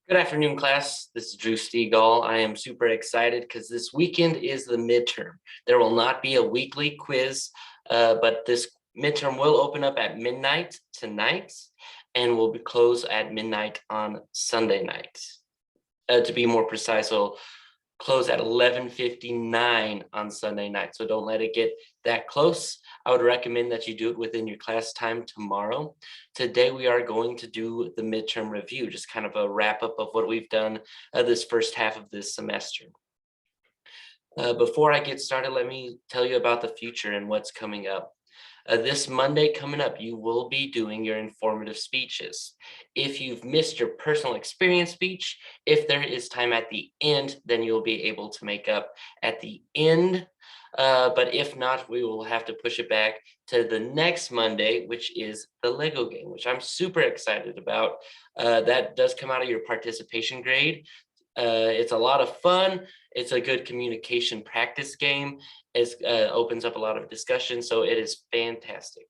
Good afternoon, class. This is Drew Stegall. I am super excited because this weekend is the midterm. There will not be a weekly quiz, but this midterm will open up at midnight tonight and will be closed at midnight on Sunday night. To be more precise, it'll close at 11:59 on Sunday night. So don't let it get that close. I would recommend that you do it within your class time tomorrow. Today, we are going to do the midterm review, just kind of a wrap up of what we've done this first half of this semester. Before I get started, let me tell you about the future and what's coming up. This Monday coming up, you will be doing your informative speeches. If you've missed your personal experience speech, if there is time at the end, then you'll be able to make up at the end. But if not, we will have to push it back to the next Monday, which is the Lego game, which I'm super excited about. That does come out of your participation grade. It's a lot of fun. It's a good communication practice game. It opens up a lot of discussion, so it is fantastic.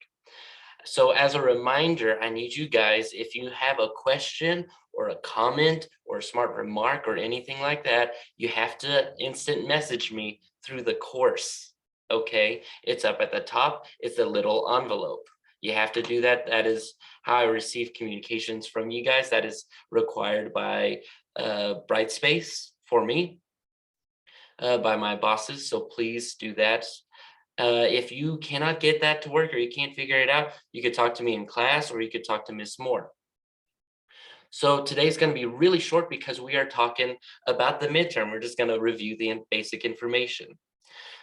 So as a reminder, I need you guys, if you have a question or a comment or a smart remark or anything like that, you have to instant message me through the course, okay? It's up at the top. It's a little envelope. You have to do that. That is how I receive communications from you guys. That is required by Brightspace for me, by my bosses. So please do that. If you cannot get that to work or you can't figure it out, you could talk to me in class or you could talk to Miss Moore. So today's going to be really short because we are talking about the midterm. We're just going to review the basic information.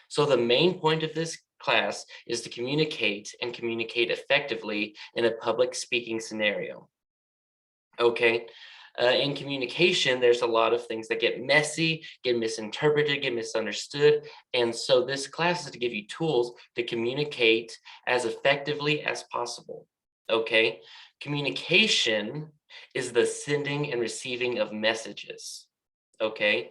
So the main point of this class is to communicate and communicate effectively in a public speaking scenario. Okay. In communication, there's a lot of things that get messy, get misinterpreted, get misunderstood. And so this class is to give you tools to communicate as effectively as possible. Okay. Communication is the sending and receiving of messages. Okay.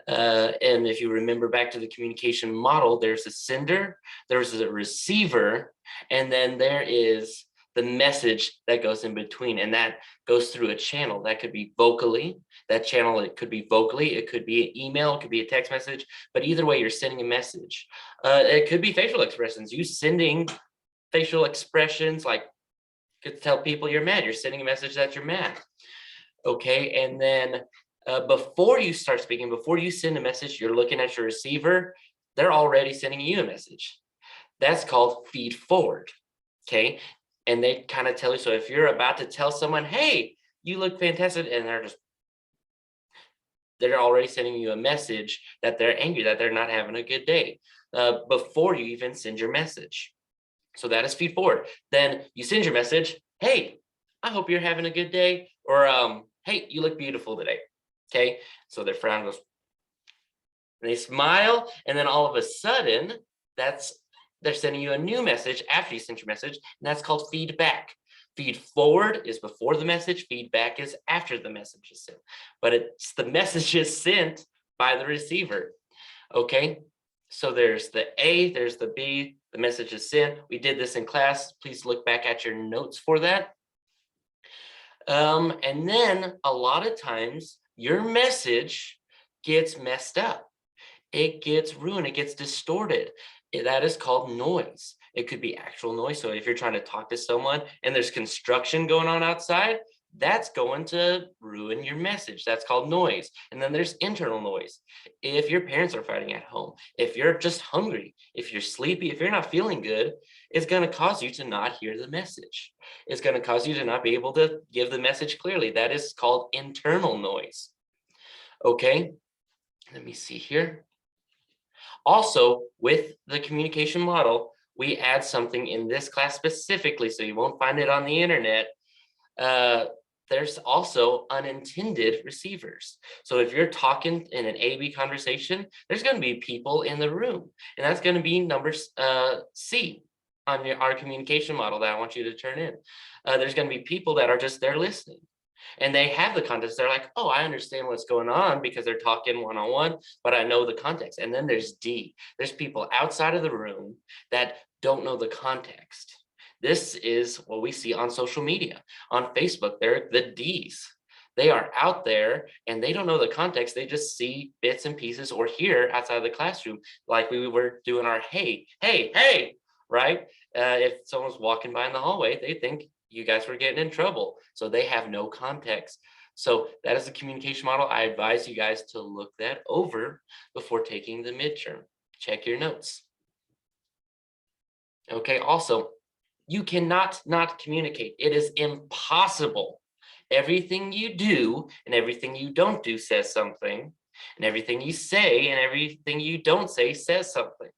And if you remember back to the communication model, there's a sender, there's a receiver, and then there is the message that goes in between, and that goes through a channel. That could be vocally, that channel, it could be vocally, it could be an email, it could be a text message, but either way, you're sending a message. It could be facial expressions. You sending facial expressions, like, could tell people you're mad. You're sending a message that you're mad. Okay, and then before you start speaking, before you send a message, you're looking at your receiver, they're already sending you a message. That's called feed forward, okay? And they kind of tell you, so if you're about to tell someone, hey, you look fantastic, and they're already sending you a message that they're angry, that they're not having a good day, before you even send your message. So that is feed forward. Then you send your message, hey, I hope you're having a good day, or hey, you look beautiful today. Okay, so their frown goes, they smile, and then all of a sudden, they're sending you a new message after you sent your message, and that's called feedback. Feed forward is before the message, feedback is after the message is sent, but it's the message is sent by the receiver. Okay, so there's the A, there's the B, the message is sent. We did this in class. Please look back at your notes for that. And then a lot of times your message gets messed up. It gets ruined. It gets distorted. That is called noise. It could be actual noise. So if you're trying to talk to someone and there's construction going on outside, that's going to ruin your message. That's called noise. And then there's internal noise. If your parents are fighting at home, if you're just hungry, if you're sleepy, if you're not feeling good, it's going to cause you to not hear the message. It's going to cause you to not be able to give the message clearly. That is called internal noise. Okay, let me see here. Also, with the communication model, we add something in this class specifically, so you won't find it on the internet. There's also unintended receivers. So if you're talking in an A-B conversation, there's going to be people in the room, and that's going to be number C on our communication model that I want you to turn in. There's going to be people that are just there listening, and they have the context. They're like, oh, I understand what's going on because they're talking one-on-one, but I know the context. And then there's D. There's people outside of the room that don't know the context. This is what we see on social media. On Facebook, they're the Ds. They are out there and they don't know the context. They just see bits and pieces or hear outside the classroom, like we were doing our hey, hey, hey, right? If someone's walking by in the hallway, they think you guys were getting in trouble. So they have no context. So that is a communication model. I advise you guys to look that over before taking the midterm. Check your notes. Okay, also, you cannot not communicate. It is impossible. Everything you do and everything you don't do says something, and everything you say and everything you don't say says something.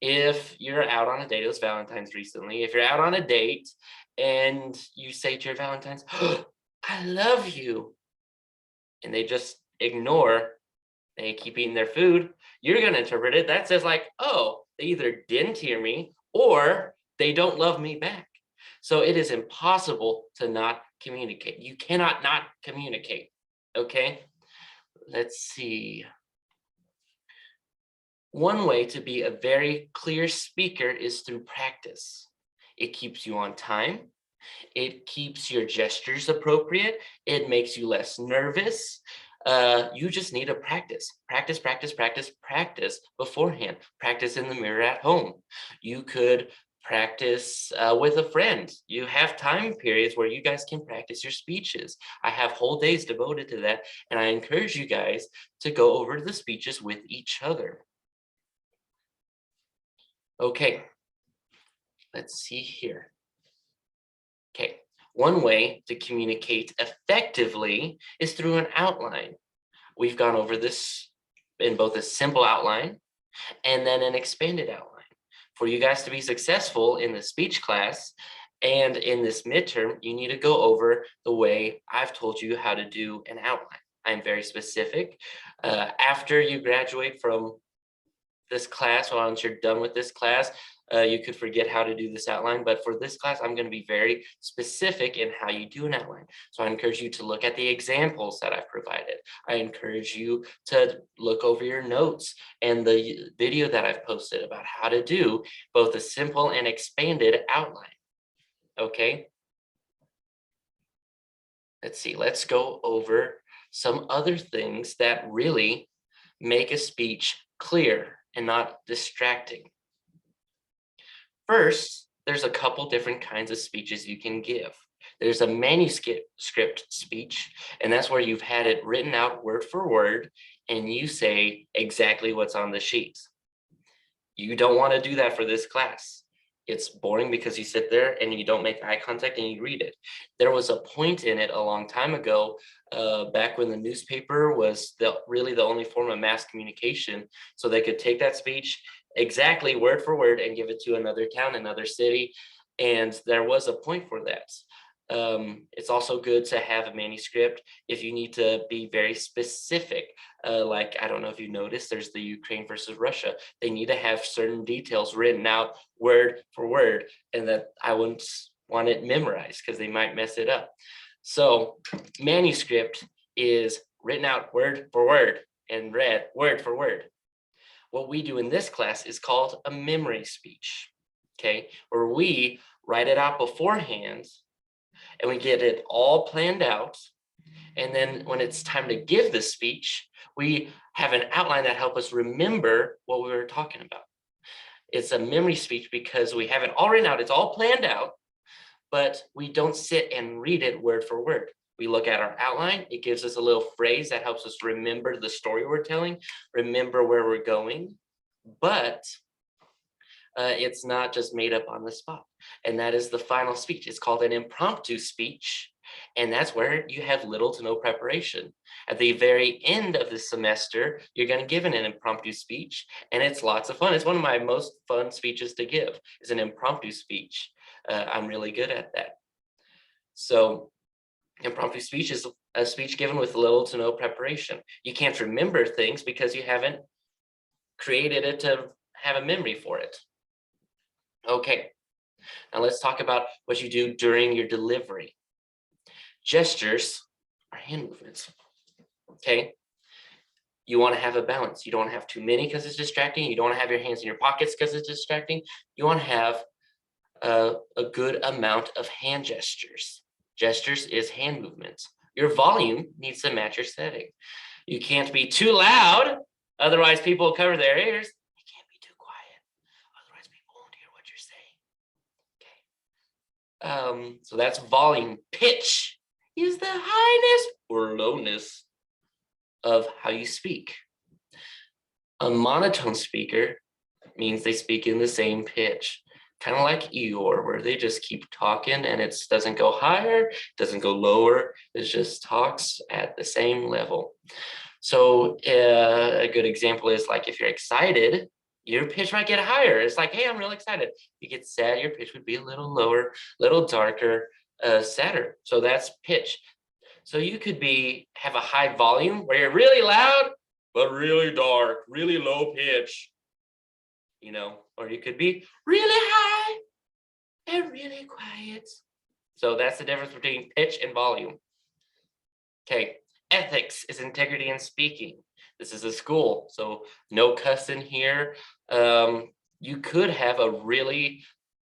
If you're out on a date, it was Valentine's recently, if you're out on a date and you say to your Valentine's, "Oh, I love you," and they just ignore, they keep eating their food, you're going to interpret it. That says like, oh, they either didn't hear me or they don't love me back. So it is impossible to not communicate. You cannot not communicate. Okay. Let's see. One way to be a very clear speaker is through practice. It keeps you on time. It keeps your gestures appropriate. It makes you less nervous. You just need to practice, practice, practice, practice, practice beforehand. Practice in the mirror at home. You could practice with a friend. You have time periods where you guys can practice your speeches. I have whole days devoted to that, and I encourage you guys to go over the speeches with each other. Okay, let's see here. Okay, one way to communicate effectively is through an outline. We've gone over this in both a simple outline and then an expanded outline. For you guys to be successful in the speech class and in this midterm, you need to go over the way I've told you how to do an outline. I'm very specific. After you graduate from this class, once you're done with this class, you could forget how to do this outline, but for this class, I'm going to be very specific in how you do an outline. So I encourage you to look at the examples that I've provided. I encourage you to look over your notes and the video that I've posted about how to do both a simple and expanded outline. Okay. Let's see, let's go over some other things that really make a speech clear and not distracting. First, there's a couple different kinds of speeches you can give. There's a manuscript speech, and that's where you've had it written out word for word, and you say exactly what's on the sheet. You don't want to do that for this class. It's boring because you sit there and you don't make eye contact and you read it. There was a point in it a long time ago, back when the newspaper was really the only form of mass communication. So they could take that speech exactly word for word and give it to another town, another city. And there was a point for that. It's also good to have a manuscript if you need to be very specific. Like, I don't know if you noticed, there's the Ukraine versus Russia. They need to have certain details written out word for word, and that I wouldn't want it memorized because they might mess it up. So manuscript is written out word for word and read word for word. What we do in this class is called a memory speech, okay, where we write it out beforehand and we get it all planned out. And then when it's time to give the speech, we have an outline that helps us remember what we were talking about. It's a memory speech because we have it all written out. It's all planned out, but we don't sit and read it word for word. We look at our outline. It gives us a little phrase that helps us remember the story we're telling, remember where we're going, but it's not just made up on the spot. And that is the final speech. It's called an impromptu speech. And that's where you have little to no preparation. At the very end of the semester, you're going to give an impromptu speech, and it's lots of fun. It's one of my most fun speeches to give, is an impromptu speech. I'm really good at that. So impromptu speech is a speech given with little to no preparation. You can't remember things because you haven't created it to have a memory for it. Okay, now let's talk about what you do during your delivery. Gestures are hand movements, okay? You want to have a balance. You don't want to have too many because it's distracting. You don't want to have your hands in your pockets because it's distracting. You want to have a good amount of hand gestures. Gestures is hand movements. Your volume needs to match your setting. You can't be too loud, otherwise people will cover their ears. You can't be too quiet, otherwise people won't hear what you're saying. Okay. So that's volume. Pitch is the highness or lowness of how you speak. A monotone speaker means they speak in the same pitch, kind of like Eeyore, where they just keep talking and it doesn't go higher, doesn't go lower, it just talks at the same level. So a good example is like if you're excited, your pitch might get higher. It's like, hey, I'm real excited. If you get sad, your pitch would be a little lower, a little darker, sadder. So that's pitch. So you could have a high volume where you're really loud, but really dark, really low pitch, or you could be really high and really quiet. So that's the difference between pitch and volume. Okay, ethics is integrity in speaking. This is a school, so no cussing here. You could have a really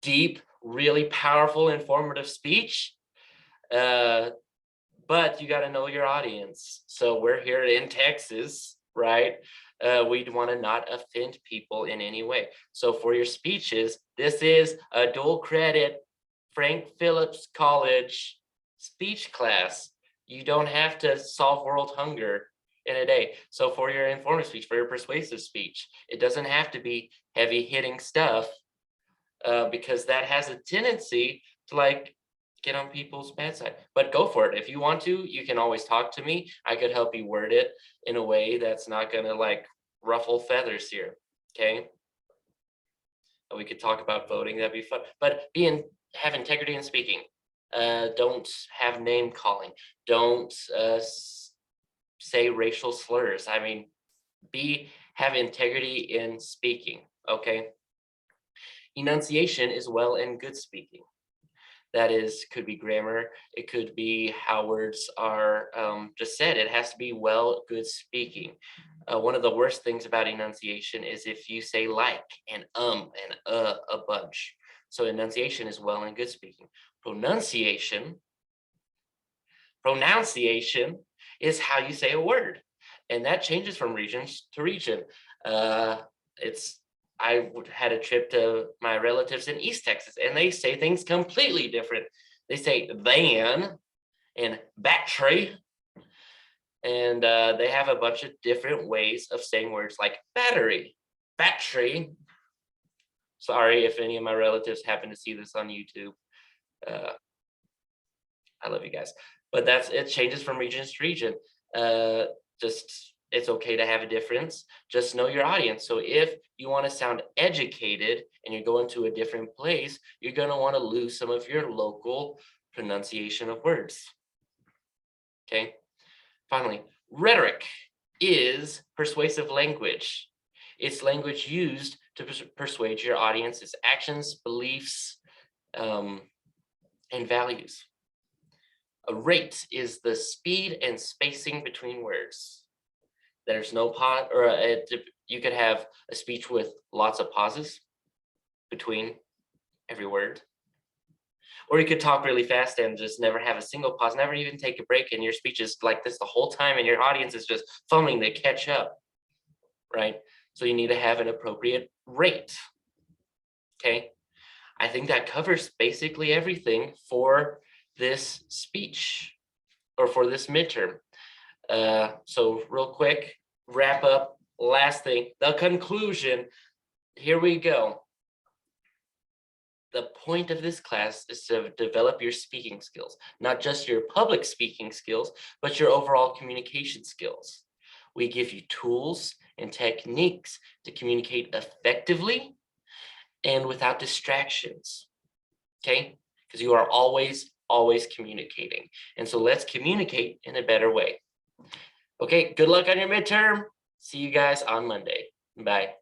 deep, really powerful, informative speech, but you got to know your audience. So we're here in Texas, right? We'd want to not offend people in any way. So for your speeches, this is a dual credit Frank Phillips College speech class. You don't have to solve world hunger in a day. So for your informative speech, for your persuasive speech, it doesn't have to be heavy hitting stuff because that has a tendency to get on people's bad side. But go for it. If you want to, you can always talk to me. I could help you word it in a way that's not gonna ruffle feathers here, okay? We could talk about voting, that'd be fun. But have integrity in speaking. Don't have name calling. Don't say racial slurs. I mean, have integrity in speaking, okay? Enunciation is well and good speaking. That could be grammar. It could be how words are just said. It has to be well, good speaking. One of the worst things about enunciation is if you say like and a bunch. So enunciation is well and good speaking. Pronunciation is how you say a word. And that changes from region to region. I had a trip to my relatives in East Texas, and they say things completely different. They say van and battery, and they have a bunch of different ways of saying words like battery. Sorry if any of my relatives happen to see this on YouTube. I love you guys. But it changes from region to region. It's okay to have a difference. Just know your audience. So if you want to sound educated and you're going to a different place, you're going to want to lose some of your local pronunciation of words. Okay. Finally, rhetoric is persuasive language. It's language used to persuade your audience's actions, beliefs, and values. A rate is the speed and spacing between words. There's no pause, or you could have a speech with lots of pauses between every word. Or you could talk really fast and just never have a single pause, never even take a break, and your speech is like this the whole time, and your audience is just fumbling to catch up, right? So you need to have an appropriate rate, okay? I think that covers basically everything for this speech or for this midterm. So real quick, wrap up, last thing, the conclusion. Here we go. The point of this class is to develop your speaking skills, not just your public speaking skills, but your overall communication skills. We give you tools and techniques to communicate effectively and without distractions, okay? Because you are always communicating. And so let's communicate in a better way. Okay, good luck on your midterm. See you guys on Monday. Bye.